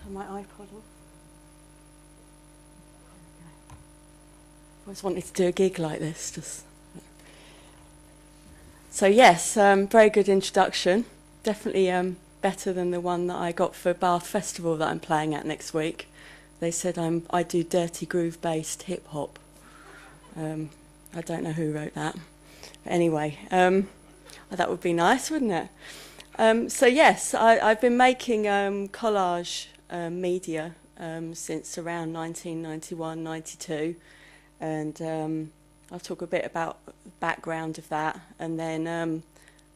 turn my iPod on. I always wanted to do a gig like this. So yes, very good introduction. Definitely better than the one that I got for Bath Festival that I'm playing at next week. They said I do dirty groove-based hip-hop. I don't know who wrote that. But anyway, that would be nice, wouldn't it? So yes, I've been making collage media since around 1991, 92. And I'll talk a bit about the background of that, and then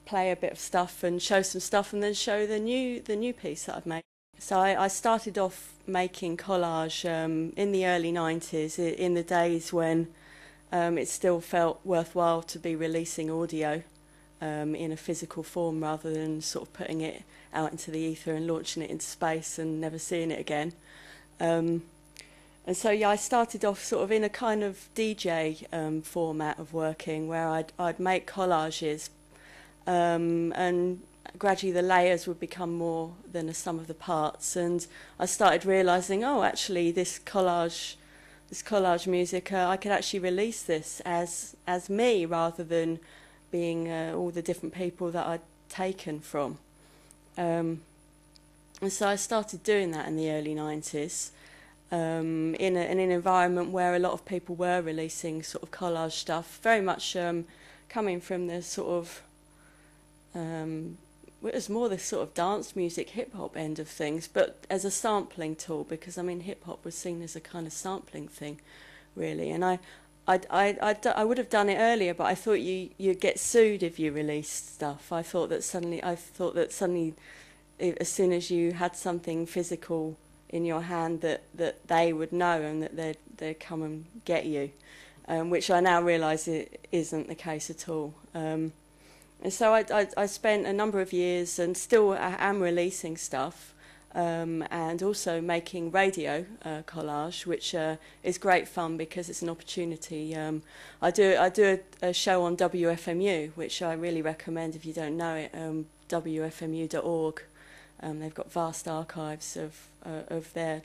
play a bit of stuff and show some stuff, and then show the new piece that I've made. So I started off making collage in the early 90s, in the days when it still felt worthwhile to be releasing audio in a physical form rather than sort of putting it out into the ether and launching it into space and never seeing it again. And so, yeah, I started off sort of in a kind of DJ format of working, where I'd make collages, and gradually the layers would become more than the sum of the parts. And I started realising, oh, actually, this collage music, I could actually release this as me rather than being all the different people that I'd taken from. And so I started doing that in the early 90s. In an environment where a lot of people were releasing sort of collage stuff, very much coming from the sort of, it was more the sort of dance music, hip-hop end of things, but as a sampling tool, because, I mean, hip-hop was seen as a kind of sampling thing, really. And I would have done it earlier, but I thought you'd get sued if you released stuff. I thought that suddenly, as soon as you had something physical in your hand, that they would know and that they'd come and get you, which I now realise it isn't the case at all. And so I spent a number of years, and still am releasing stuff, and also making radio collage, which is great fun because it's an opportunity. I do a show on WFMU, which I really recommend if you don't know it, wfmu.org. They've got vast archives of their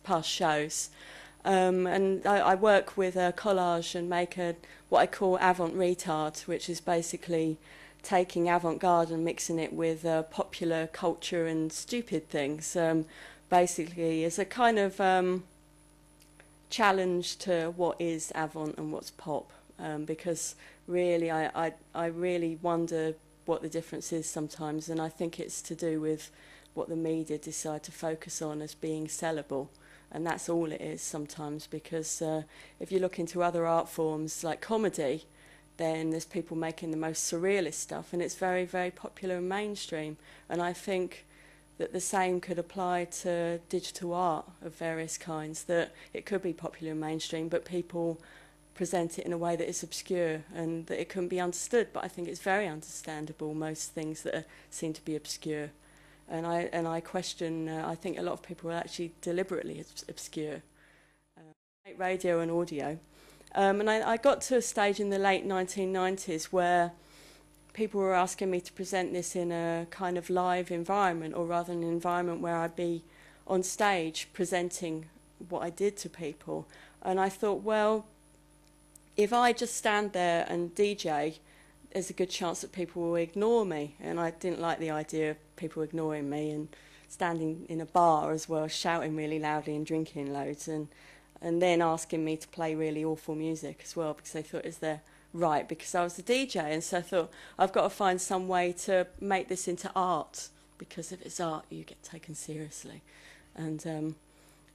past shows. And I work with collage and make what I call avant-retard, which is basically taking avant-garde and mixing it with popular culture and stupid things. Basically, as a kind of challenge to what is avant and what's pop. Because really, I really wonder what the difference is sometimes, and I think it's to do with what the media decide to focus on as being sellable, and that's all it is sometimes, because if you look into other art forms like comedy, then there's people making the most surrealist stuff, and it's very, very popular and mainstream. And I think that the same could apply to digital art of various kinds, that it could be popular and mainstream, but people present it in a way that is obscure and that it couldn't be understood. But I think it's very understandable, most things that seem to be obscure. And I question, I think a lot of people are actually deliberately obscure. Radio and audio. And I got to a stage in the late 1990s where people were asking me to present this in a kind of live environment, or rather an environment where I'd be on stage presenting what I did to people. And I thought, well, if I just stand there and DJ, there's a good chance that people will ignore me. And I didn't like the idea of people ignoring me, and standing in a bar as well, shouting really loudly and drinking loads, and then asking me to play really awful music as well, because they thought, is there right? Because I was the DJ, and so I thought, I've got to find some way to make this into art, because if it's art, you get taken seriously. And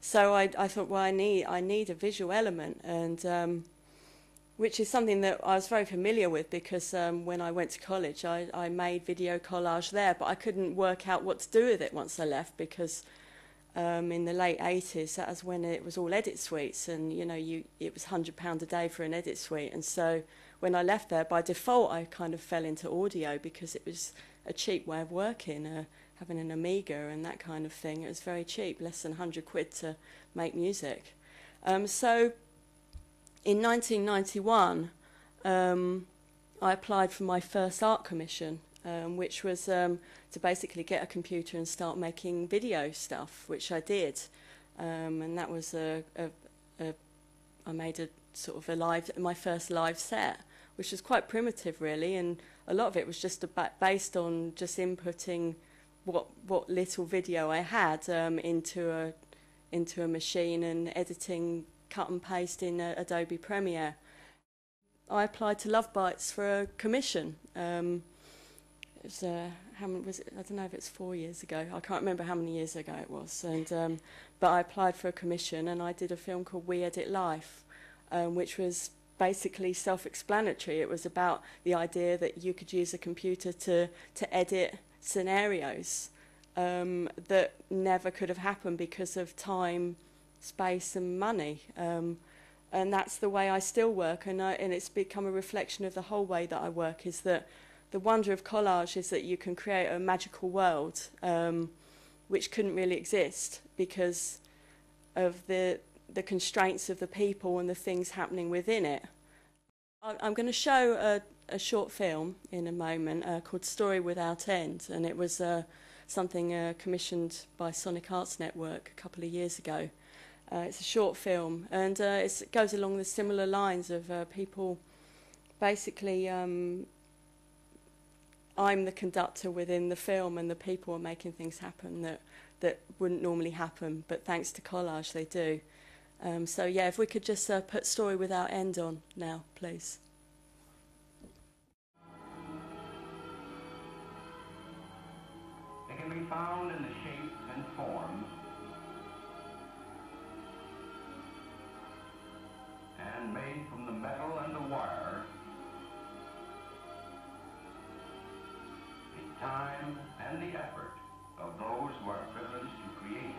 so I thought, well, I need a visual element, and which is something that I was very familiar with, because when I went to college, I made video collage there, but I couldn't work out what to do with it once I left, because in the late 80s, that was when it was all edit suites, and it was £100 a day for an edit suite. And so when I left there, by default, I kind of fell into audio, because it was a cheap way of working, having an Amiga and that kind of thing. It was very cheap, less than 100 quid to make music. So in 1991, I applied for my first art commission, which was to basically get a computer and start making video stuff, which I did. And that was I made a sort of my first live set, which was quite primitive really, and a lot of it was just based on just inputting what little video I had into a machine and editing, cut and paste in Adobe Premiere. I applied to Lovebytes for a commission. It was, how many was it? I don't know if it's 4 years ago. I can't remember how many years ago it was. And but I applied for a commission, and I did a film called We Edit Life, which was basically self-explanatory. It was about the idea that you could use a computer to edit scenarios that never could have happened because of time, space, and money. And that's the way I still work, and it's become a reflection of the whole way that I work, is that the wonder of collage is that you can create a magical world which couldn't really exist because of the constraints of the people and the things happening within it. I'm going to show a short film in a moment called Story Without End, and it was something commissioned by Sonic Arts Network a couple of years ago. It's a short film, and it goes along the similar lines of people basically I'm the conductor within the film, and the people are making things happen that wouldn't normally happen, but thanks to collage they do. So yeah, if we could just put Story Without End on now, please. They can be found in the shapes and forms and made from the metal and the wire, the time and the effort of those who are privileged to create it.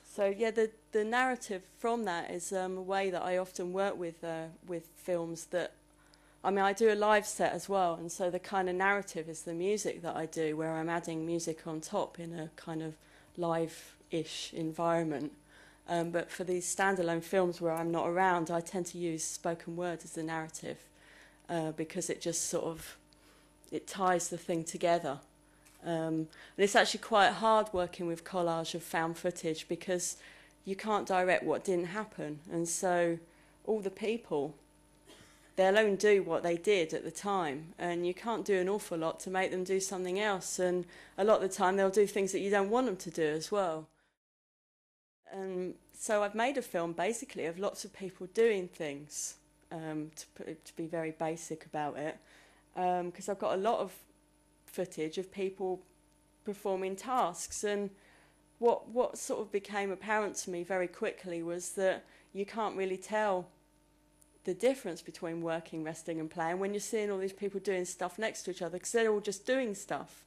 So yeah, the narrative from that is a way that I often work with films. That, I mean, I do a live set as well, and so the kind of narrative is the music that I do, where I'm adding music on top in a kind of live-ish environment. But for these standalone films where I'm not around, I tend to use spoken word as the narrative because it just sort of, it ties the thing together. And it's actually quite hard working with collage of found footage because you can't direct what didn't happen, and so all the people, they'll only do what they did at the time, and you can't do an awful lot to make them do something else, and a lot of the time they'll do things that you don't want them to do as well. So I've made a film basically of lots of people doing things, to be very basic about it, because I've got a lot of footage of people performing tasks, and what sort of became apparent to me very quickly was that you can't really tell the difference between working, resting and playing when you're seeing all these people doing stuff next to each other, because they're all just doing stuff.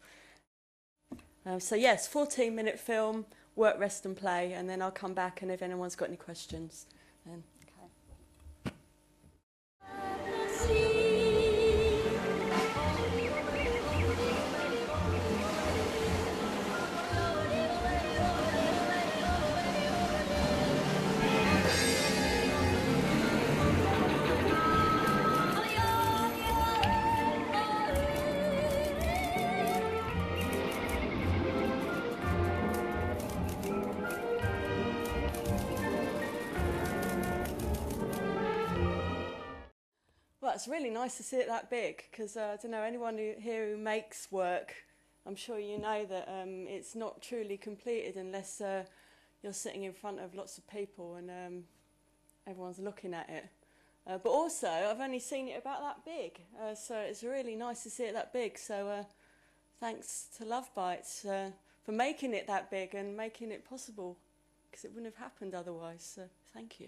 So yes, 14-minute film, work, rest and play, and then I'll come back, and if anyone's got any questions, then okay. Well, it's really nice to see it that big, because I don't know, anyone here who makes work, I'm sure you know that it's not truly completed unless you're sitting in front of lots of people and everyone's looking at it. But also, I've only seen it about that big, so it's really nice to see it that big. So thanks to Lovebytes for making it that big and making it possible, because it wouldn't have happened otherwise. So thank you.